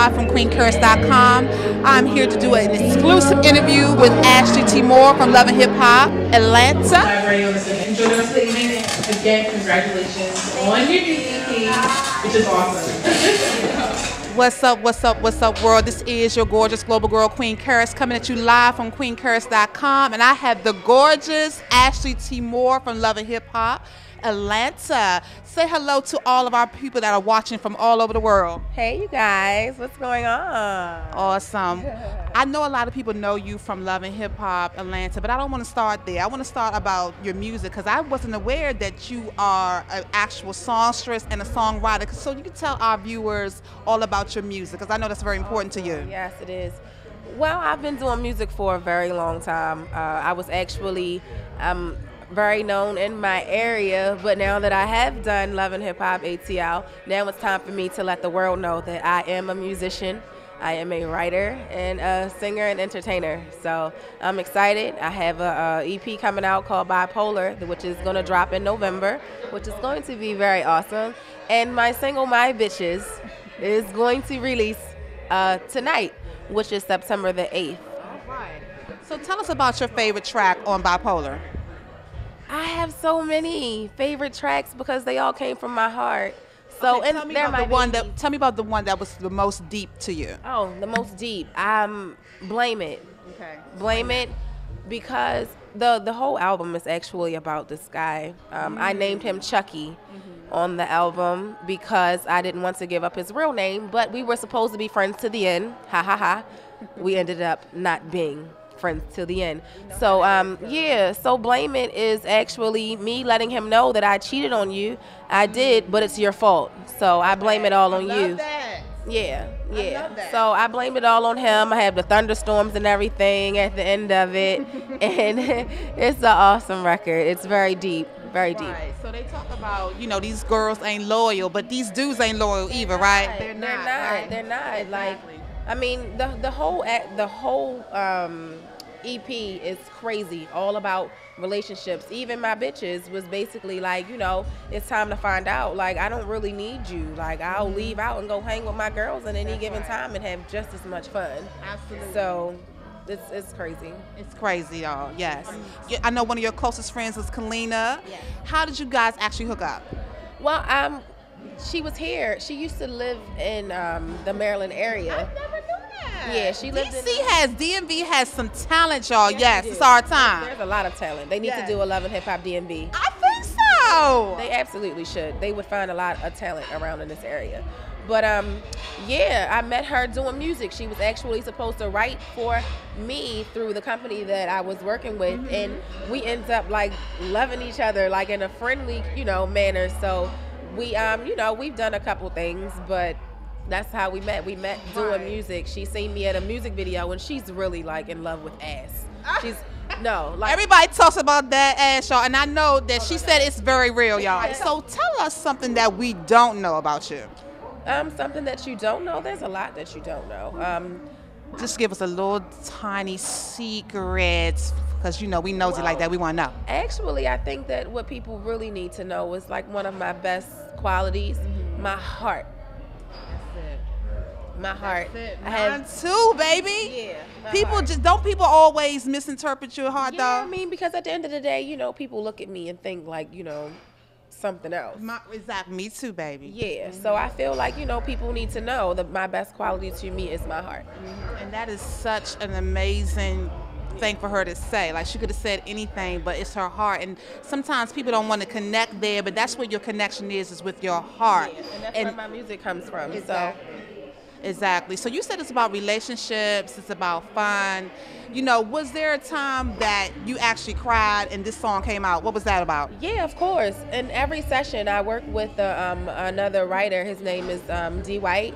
live from QueenCharis.com. I'm here to do an exclusive interview with Ashley T. Moore from Love and Hip Hop, Atlanta. Enjoy the rest of the evening. Again, congratulations on your new EP, which is awesome. What's up, what's up, what's up, world? This is your gorgeous global girl, Queen Charis, coming at you live from QueenCharis.com. And I have the gorgeous Ashley T. Moore from Love and Hip Hop, Atlanta. Say hello to all of our people that are watching from all over the world. Hey, you guys. What's going on? Awesome. I know a lot of people know you from Love and Hip Hop, Atlanta, but I don't want to start there. I want to start about your music because I wasn't aware that you are an actual songstress and a songwriter. So you can tell our viewers all about your music because I know that's very important to you. Yes, it is. Well, I've been doing music for a very long time. I was actually very known in my area, but now that I have done Love and Hip Hop ATL, now it's time for me to let the world know that I am a musician, I am a writer, and a singer and entertainer. So I'm excited. I have a EP coming out called Bipolar, which is going to drop in November, which is going to be very awesome. And my single, My Bitches, is going to release tonight, which is September the 8th. All right. So tell us about your favorite track on Bipolar. I have so many favorite tracks because they all came from my heart. So okay, tell me about the one that was the most deep to you. Oh, the most deep. Blame It. Okay. Blame It because the whole album is actually about this guy. I named him Chucky on the album because I didn't want to give up his real name, but we were supposed to be friends to the end. Ha ha ha. We ended up not being friends till the end. So yeah, so Blame It is actually me letting him know that I cheated on you. I did, but it's your fault. So I blame it all on you. That. Yeah, yeah. I love that. So I blame it all on him. I have the thunderstorms and everything at the end of it. And it's an awesome record. It's very deep, very deep. Right. So they talk about, you know, these girls ain't loyal, but these dudes ain't loyal either, right? They're not. Right? They're not. Exactly. Like, I mean, the whole EP is crazy, all about relationships. Even My Bitches was basically like, you know, it's time to find out. Like, I don't really need you. Like, I'll leave out and go hang with my girls at any given time and have just as much fun. Absolutely. So it's crazy. It's crazy, y'all. Yes. I know one of your closest friends was Kalina. Yes. How did you guys actually hook up? Well, she was here. She used to live in the Maryland area. I never knew that. Yeah, she lived DMV has some talent, y'all. Yes, it's our time. There's a lot of talent. They need to do a Love and Hip Hop DMV. I think so. They absolutely should. They would find a lot of talent around in this area. But yeah, I met her doing music. She was actually supposed to write for me through the company that I was working with, and we ended up like loving each other like in a friendly, you know, manner. So we, you know, we've done a couple things, but that's how we met. We met doing music. She seen me at a music video, and she's really like in love with ass. She's like everybody talks about that ass, y'all, and I know that she said it's very real, y'all. So tell us something that we don't know about you. Something that you don't know. There's a lot that you don't know. Just give us a little tiny secret, because you know we nosy like that. We want to know. Actually, I think that what people really need to know is like one of my best qualities, my heart. My heart. Mine too, baby. Yeah. People always misinterpret your heart, though. I mean, because at the end of the day, you know, people look at me and think like, you know, something else. Exactly. Me too, baby. Yeah. So I feel like, you know, people need to know that my best quality to me is my heart. And that is such an amazing thing for her to say. Like, she could have said anything, but it's her heart. And sometimes people don't want to connect there, but that's where your connection is with your heart. Yeah, and that's where my music comes from. Exactly. Exactly. So you said it's about relationships, it's about fun. You know, was there a time that you actually cried and this song came out? What was that about? Yeah, of course. In every session, I work with another writer. His name is D. White.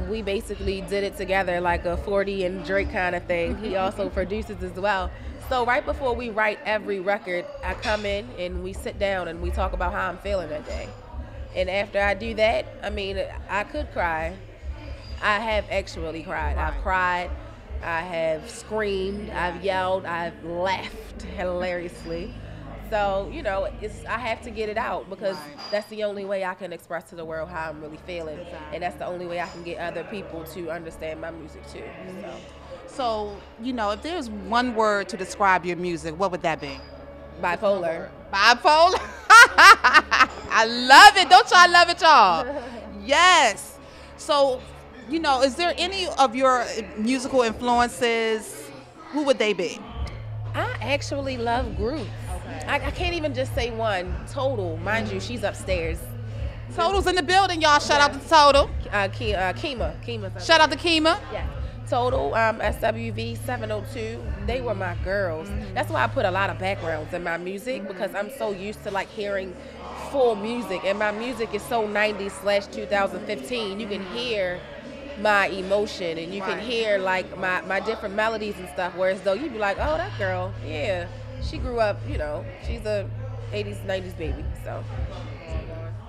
We basically did it together like a 40 and Drake kind of thing. He also produces as well. So right before we write every record, I come in and we sit down and we talk about how I'm feeling that day. And after I do that, I mean, I could cry. I have actually cried. I've cried. I have screamed. I've yelled. I've laughed hilariously. So, you know, I have to get it out because that's the only way I can express to the world how I'm really feeling. And that's the only way I can get other people to understand my music too. So, you know, if there's one word to describe your music, what would that be? Bipolar. Bipolar? I love it. Don't y'all love it, y'all? Yes. So, you know, is there any of your musical influences? Who would they be? I actually love groups. I can't even just say one. Total, mind you, she's upstairs. Total's in the building, y'all. Shout out to Total. Kima. Shout out to Kima. Yeah. Total, SWV 702. They were my girls. That's why I put a lot of backgrounds in my music because I'm so used to like hearing full music, and my music is so 90s/2015. You can hear my emotion, and you can hear like my different melodies and stuff. Whereas though you'd be like, oh, that girl, yeah, she grew up, you know, she's a 80s, 90s baby. So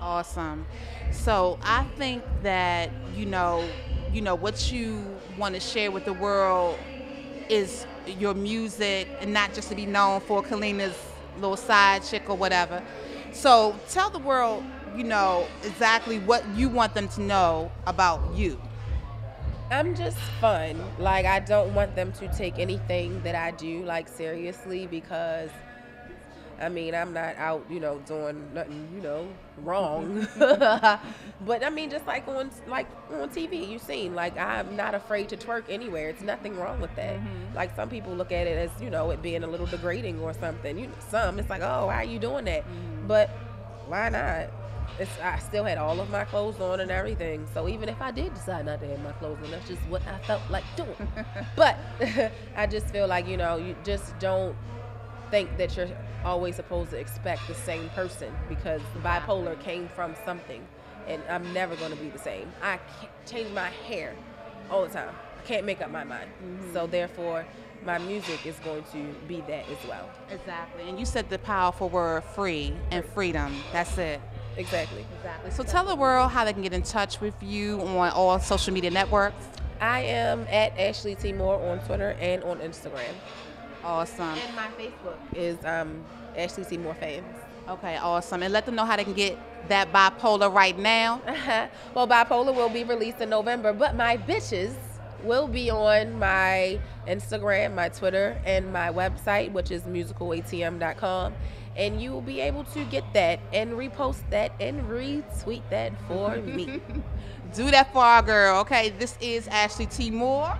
awesome. So I think that you know what you want to share with the world is your music, and not just to be known for Kalina's little side chick or whatever. So tell the world, you know, exactly what you want them to know about you. I'm just fun. Like, I don't want them to take anything that I do like seriously because I mean, I'm not out, you know, doing nothing, you know, wrong. But I mean, just like on TV, you've seen, like, I'm not afraid to twerk anywhere. It's nothing wrong with that. Like, some people look at it as, you know, it being a little degrading or something. You know, it's like, oh, why are you doing that? But why not? I still had all of my clothes on and everything. So even if I did decide not to have my clothes on, that's just what I felt like doing. But I just feel like, you know, you just don't think that you're always supposed to expect the same person, because bipolar came from something, and I'm never going to be the same. I can't change my hair all the time. I can't make up my mind. So therefore, my music is going to be that as well. Exactly. And you said the powerful word free and freedom. That's it. Exactly. So tell the world how they can get in touch with you on all social media networks. I am at Ashley T. Moore on Twitter and on Instagram. Awesome. And my Facebook is Ashley T. Moore Fans. Okay, awesome. And let them know how they can get that Bipolar right now. Well, Bipolar will be released in November, but my bitches will be on my Instagram, my Twitter, and my website, which is musicalatm.com. And you will be able to get that and repost that and retweet that for me. Do that for our girl. Okay, this is Ashley T. Moore.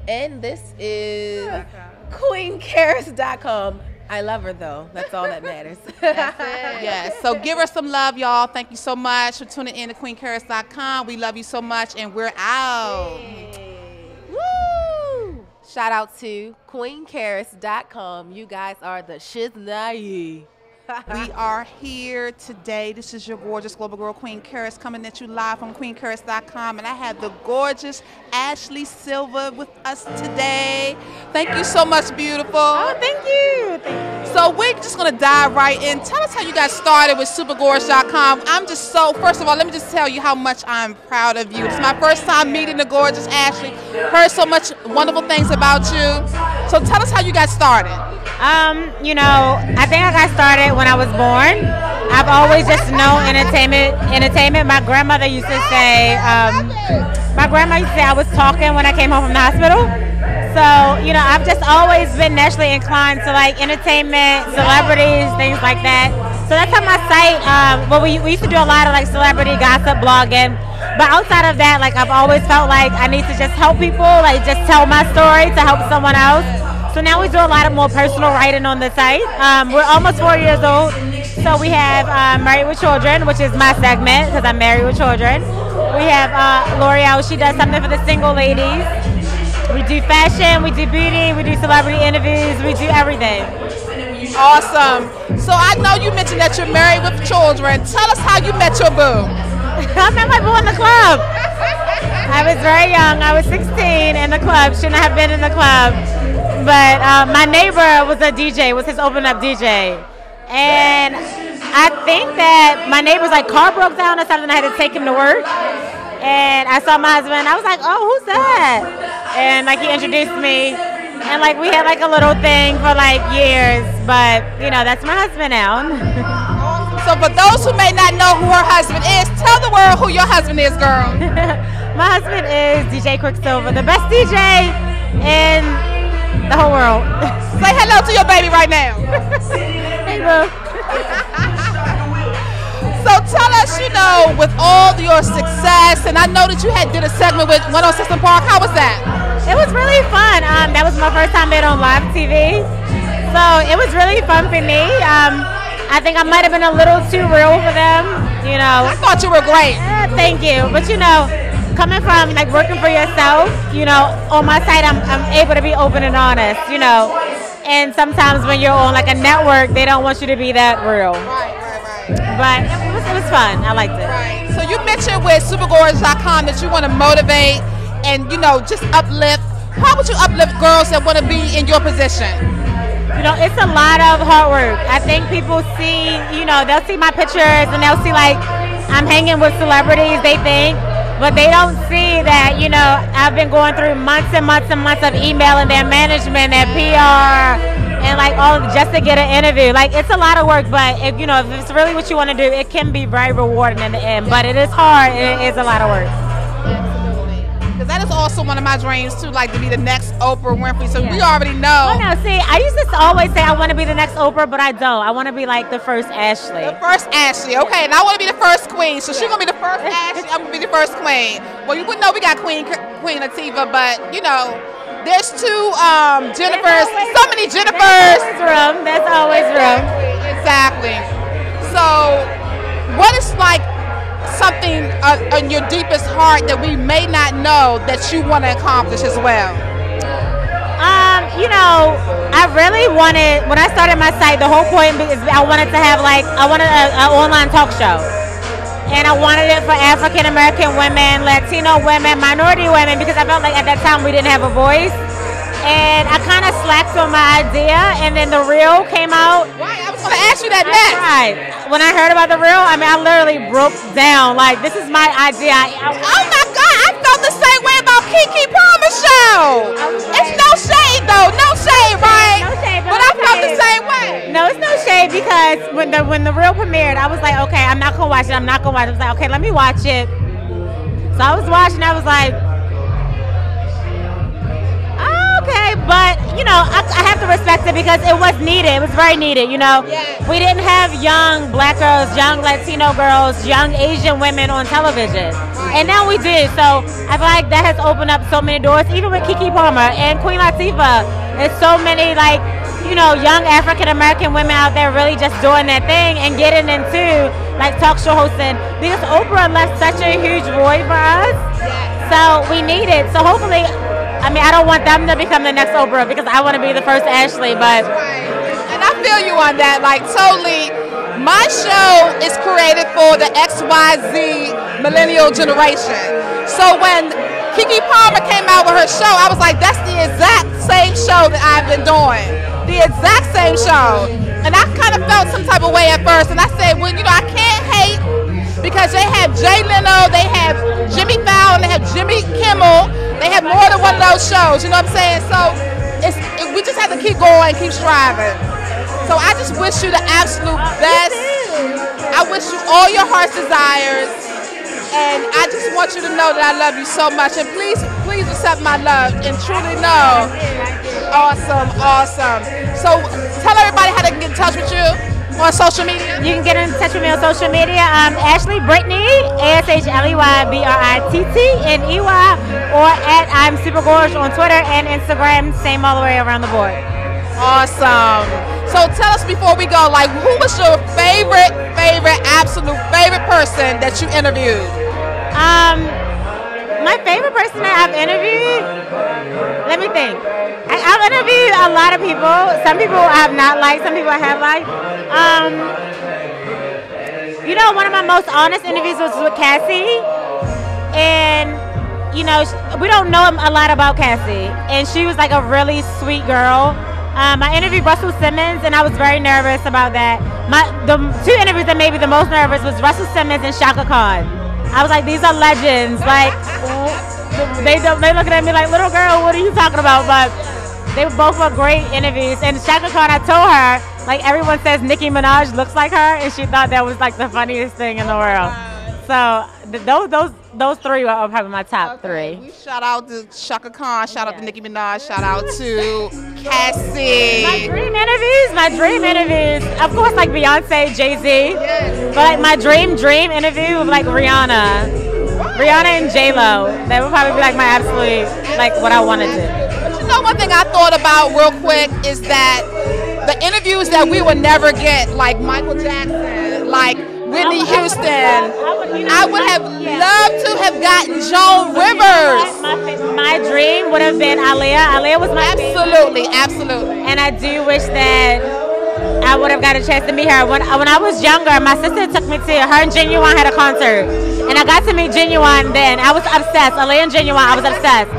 And this is QUEENCHARISDOTCOM. I love her, though. That's all that matters. That's it. Yes. So give her some love, y'all. Thank you so much for tuning in to QueenCharis.com. We love you so much, and we're out. Yay. Woo! Shout out to QueenCharis.com. You guys are the shiznai. We are here today. This is your gorgeous global girl, Queen Charis, coming at you live from QueenCharis.com. And I have the gorgeous Ashley Silva with us today. Thank you so much, beautiful. Oh, thank you. Thank you. So we're just going to dive right in. Tell us how you got started with supergorgeous.com. I'm just so, first of all, let me just tell you how much I'm proud of you. It's my first time meeting the gorgeous Ashley. Heard so much wonderful things about you. So tell us how you got started. You know, I think I got started when I was born. I've always just known entertainment. My grandmother used to say, I was talking when I came home from the hospital. So, you know, I've just always been naturally inclined to like entertainment, celebrities, things like that. So that's how my site, we used to do a lot of like celebrity gossip blogging. But outside of that, like I've always felt like I need to just help people, like just tell my story to help someone else. So now we do a lot of more personal writing on the site. We're almost 4 years old. So we have Married with Children, which is my segment because I'm married with children. We have L'Oreal. She does something for the single ladies. We do fashion, we do beauty, we do celebrity interviews, we do everything. Awesome. So I know you mentioned that you're married with children. Tell us how you met your boo. I met my boo in the club. I was very young. I was 16 in the club. Shouldn't have been in the club. But my neighbor was a DJ, was his open-up DJ. And I think that my neighbor's like car broke down or something. I had to take him to work. And I saw my husband. I was like, oh, who's that? And like he introduced me. And like we had like a little thing for like years, but you know, that's my husband now. So for those who may not know who her husband is, tell the world who your husband is, girl. My husband is DJ Silva, the best DJ in the whole world. Say hello to your baby right now. Hey, boo. So tell us, you know, with all your success, and I know that you did a segment with 106 Park. How was that? It was really fun. That was my first time being on live TV, so it was really fun for me. I think I might have been a little too real for them, you know. I thought you were great. Thank you, but you know, coming from like working for yourself, you know, on my side, I'm able to be open and honest, you know. And sometimes when you're on like a network, they don't want you to be that real. Right. But it was fun. I liked it. Right. So you mentioned with supergorgeous.com that you want to motivate and, you know, just uplift. How would you uplift girls that want to be in your position? You know, it's a lot of hard work. I think people see, you know, they'll see my pictures and they'll see like I'm hanging with celebrities, they think, but they don't see that, you know, I've been going through months and months and months of emailing their management, their PR, and like all just to get an interview. Like it's a lot of work, but if you know, if it's really what you want to do, it can be very rewarding in the end. But it is hard. It is a lot of work. Because that is also one of my dreams too, like to be the next Oprah Winfrey. So we already know. Oh no, see, I used to always say I want to be the next Oprah, but I don't. I want to be like the first Ashley. The first Ashley, okay. And I want to be the first queen. So she's gonna be the first Ashley. I'm gonna be the first queen. Well, you wouldn't know we got Queen Latifah, but you know, there's two Jennifers. So many Jennifers. There's always room. Exactly. So, what is like something in your deepest heart that we may not know that you want to accomplish as well? You know, I really wanted, when I started my site, the whole point is I wanted to have like, I wanted an online talk show. And I wanted it for African American women, Latino women, minority women, because I felt like at that time we didn't have a voice. And I kind of slacked on my idea, and then The Real came out. Right, I was going to ask you that next. Right. When I heard about The Real, I mean, I literally broke down. Like, this is my idea. Oh my God, I felt the same way about Keke Palmer's show. It's no shade though, no shade, right? No shade, but I felt the same way. No, it's no shade because when the Real premiered, I was like, okay, I'm not gonna watch it. I was like, okay, let me watch it. So I was watching. I was like, okay, but you know, I have to respect it because it was needed. It was very needed. You know, we didn't have young Black girls, young Latino girls, young Asian women on television, and now we did. So I feel like that has opened up so many doors, even with Keke Palmer and Queen Latifah. There's so many like, you know, young African American women out there really just doing their thing and getting into like talk show hosting because Oprah left such a huge void for us. So we need it. So hopefully. I mean, I don't want them to become the next Oprah because I want to be the first Ashley, but... And I feel you on that, like totally. My show is created for the XYZ millennial generation. So when Keke Palmer came out with her show, I was like, that's the exact same show that I've been doing. The exact same show. And I kind of felt some type of way at first, and I said, well, you know, I can't hate because they have Jay Leno, they have Jimmy Fallon, they have Jimmy Kimmel, they have more than one of those shows, you know what I'm saying? So we just have to keep going, keep striving. So I just wish you the absolute best. I wish you all your heart's desires. And I just want you to know that I love you so much. And please accept my love and truly know. Awesome, awesome. So tell everybody how they can get in touch with you. On social media? You can get in touch with me on social media. Ashley Brittany, ASHLEYBRITTNEY, or at I'm Super Gorge on Twitter and Instagram. Same all the way around the board. Awesome. So tell us before we go, like, who was your absolute favorite person that you interviewed? My favorite person that I've interviewed, let me think. I've interviewed a lot of people. Some people I have not liked, some people I have liked. You know, one of my most honest interviews was with Cassie. And, you know, we don't know a lot about Cassie. And she was like a really sweet girl. I interviewed Russell Simmons, and I was very nervous about that. The two interviews that made me the most nervous was Russell Simmons and Shaka Khan. I was like, these are legends. Like, they looking at me like, little girl, what are you talking about? But They both were great interviews. And Shaka Khan, I told her, like everyone says Nicki Minaj looks like her, and she thought that was like the funniest thing in the world. So those three were probably my top three. We shout out to Shaka Khan, shout out to Nicki Minaj, shout out to Cassie. My dream interviews, of course, like Beyonce, Jay-Z, but like my dream interview with like Rihanna and J-Lo. That would probably be like my absolute, like what I want to do. But you know, one thing I thought about real quick is that the interviews that we would never get, like Michael Jackson, like Whitney Houston, I would have loved to have gotten Joan Rivers. My dream would have been Aaliyah. Aaliyah was my absolutely. And I do wish that I would have got a chance to meet her. When I was younger, my sister took me to her and Genuine had a concert, and I got to meet Genuine then. I was obsessed. Aaliyah and Genuine, I was obsessed.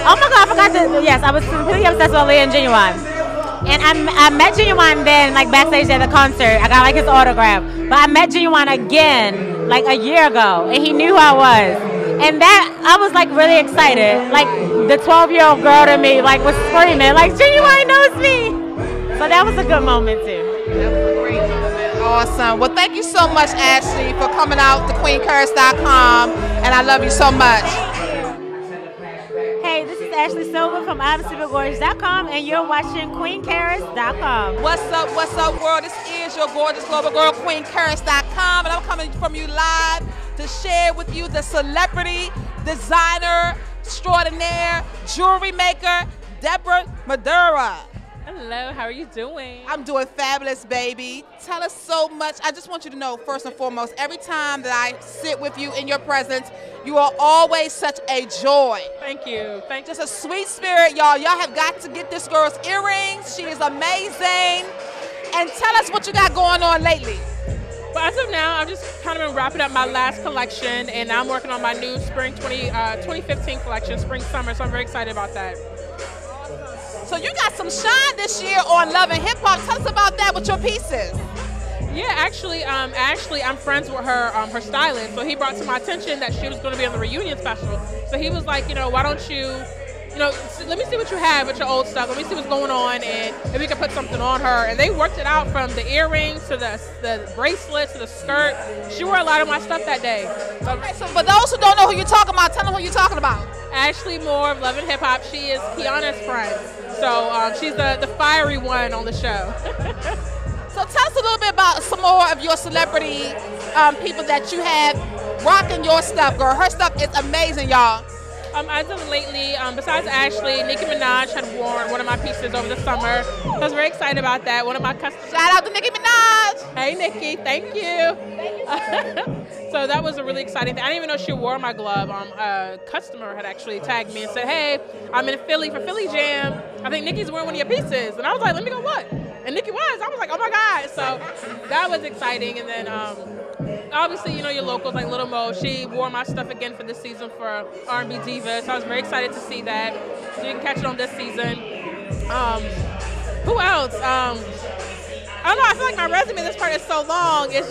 Oh my God, I forgot to. Yes, I was completely obsessed with Aaliyah and Genuine. And I met Genuine then, like backstage at the concert. I got like his autograph. But I met Genuine again, like a year ago, and he knew who I was. And that, I was like really excited. Like the 12-year-old girl to me, like was screaming, like Genuine knows me. So that was a good moment too. That was a great moment. Awesome. Well, thank you so much, Ashley, for coming out to QueenCharis.com, and I love you so much. Hey, this is Ashley Silva from I'mSuperGorgeous.com, and you're watching QueenCharis.com. What's up, world? This is your gorgeous global girl, QueenCharis.com, and I'm coming from you live to share with you the celebrity, designer, extraordinaire, jewelry maker, Deborah Mdurvwa. Hello, how are you doing? I'm doing fabulous, baby. Tell us so much. I just want you to know, first and foremost, every time that I sit with you in your presence, you are always such a joy. Thank you. Just a sweet spirit, y'all. Y'all have got to get this girl's earrings. She is amazing. And tell us what you got going on lately. Well, as of now, I've just kind of been wrapping up my last collection, and I'm working on my new spring 2015 collection, spring summer, so I'm very excited about that. So you got some shine this year on Love and Hip Hop. Tell us about that with your pieces. Yeah, actually, I'm friends with her, her stylist. So he brought to my attention that she was going to be on the reunion special. So he was like, why don't you, let me see what you have with your old stuff. Let me see what's going on, and if we can put something on her. And they worked it out from the earrings to the bracelets to the skirt. She wore a lot of my stuff that day. Okay, so for those who don't know who you're talking about, tell them who you're talking about. Ashley Moore of Love and Hip Hop. She is Kiana's friend. So she's the fiery one on the show. So tell us a little bit about some more of your celebrity people that you have rocking your stuff, girl. Her stuff is amazing, y'all. As of lately, besides Ashley, Nicki Minaj had worn one of my pieces over the summer. So I was very excited about that. One of my customers. Shout out to Nicki Minaj. Hey, Nicki. Thank you. So that was a really exciting thing. I didn't even know she wore my glove. A customer had actually tagged me and said, hey, I'm in Philly for Philly Jam. I think Nicki's wearing one of your pieces. And I was like, let me go look. And Nicki was. I was like, oh my God. So that was exciting. And then obviously, your locals like Little Mo, she wore my stuff again for this season for R&B Diva. So I was very excited to see that. So you can catch it on this season. Who else? I don't know, I feel like my resume, this part is so long. It's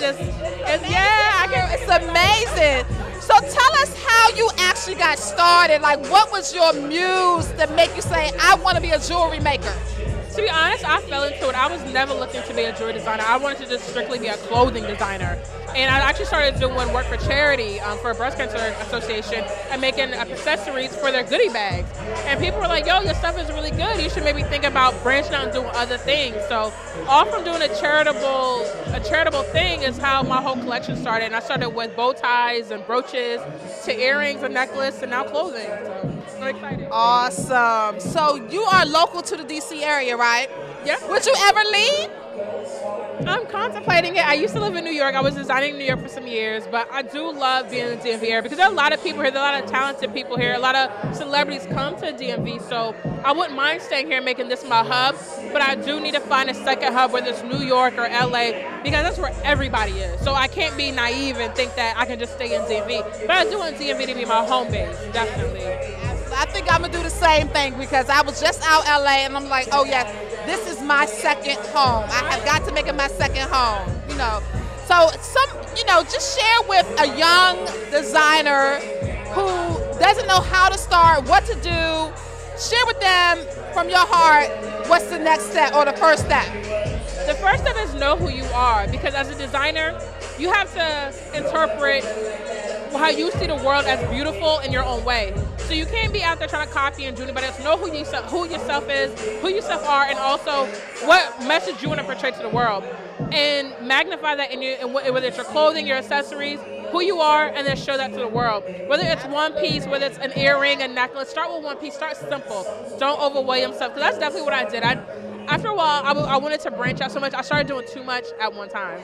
amazing. So tell us how you actually got started. Like, what was your muse that make you say, I want to be a jewelry maker? To be honest, I fell into it. I was never looking to be a jewelry designer. I wanted to just strictly be a clothing designer. And I actually started doing work for charity for a breast cancer association and making accessories for their goodie bags. And people were like, yo, your stuff is really good. You should maybe think about branching out and doing other things. So all from doing a charitable thing is how my whole collection started. And I started with bow ties and brooches to earrings and necklace and now clothing. So I'm excited. Awesome. So you are local to the DC area, right? Yeah. Would you ever leave? I'm contemplating it. I used to live in New York. I was designing in New York for some years, but I do love being in the DMV area because there are a lot of people here. There are a lot of talented people here. A lot of celebrities come to DMV, so I wouldn't mind staying here and making this my hub, but I do need to find a second hub, whether it's New York or LA, because that's where everybody is. So I can't be naive and think that I can just stay in DMV, but I do want DMV to be my home base, definitely. I think I'm going to do the same thing because I was just out LA and I'm like, oh yes, this is my second home. I have got to make it my second home, So just share with a young designer who doesn't know how to start, what to do. share with them from your heart what's the next step or the first step. The first step is know who you are, because as a designer, you have to interpret how you see the world as beautiful in your own way. So you can't be out there trying to copy and do anybody else. Know who yourself is, who yourself are, and also what message you want to portray to the world. And magnify that in whether it's your clothing, your accessories, who you are, and then show that to the world. Whether it's one piece, whether it's an earring, a necklace, start with one piece, start simple. Don't overweigh yourself, because that's definitely what I did. After a while, I wanted to branch out so much, I started doing too much at one time.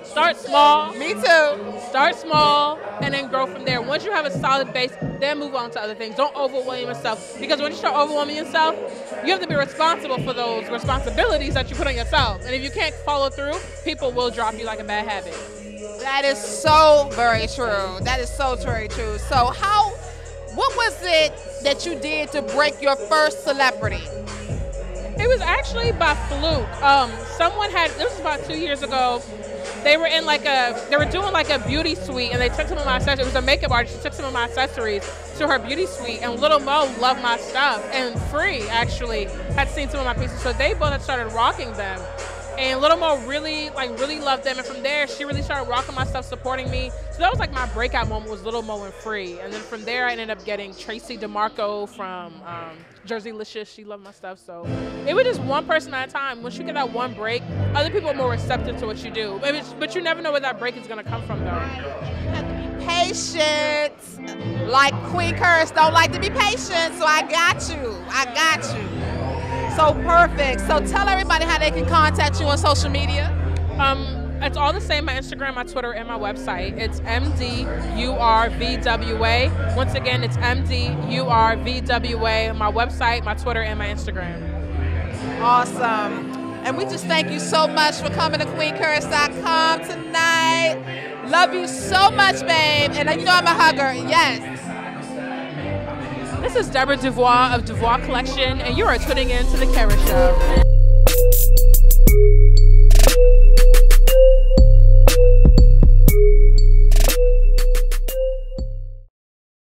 Start small. Me too. Start small and then grow from there. Once you have a solid base, then move on to other things. Don't overwhelm yourself, because when you start overwhelming yourself, you have to be responsible for those responsibilities that you put on yourself. And if you can't follow through, people will drop you like a bad habit. That is so very true. That is so very true. So what was it that you did to break your first celebrity? It was actually by fluke. This was about 2 years ago. They were doing like a beauty suite, and they took some of my accessories. It was a makeup artist. She took some of my accessories to her beauty suite, and Little Mo loved my stuff, and Free actually had seen some of my pieces, so they both had started rocking them. And Little Mo really loved them, and from there she really started rocking my stuff, supporting me. So that was like my breakout moment, was Little Mo and Free. And then from there I ended up getting Tracy DeMarco from Jerseylicious. She loved my stuff. So it was just one person at a time. Once you get that one break, other people are more receptive to what you do. But you never know where that break is going to come from, though. You have to be patient. Like Queen Curse don't like to be patient, so I got you. So perfect. So tell everybody how they can contact you on social media. It's all the same, my Instagram, my Twitter, and my website. It's MDURVWA. Once again, it's MDURVWA, my website, my Twitter, and my Instagram. Awesome. And we just thank you so much for coming to QueenCharids.com tonight. Love you so much, babe. And you know I'm a hugger. Yes. This is Deborah Mdurvwa of Mdurvwa Collection, and you are tuning in to The Kara Show.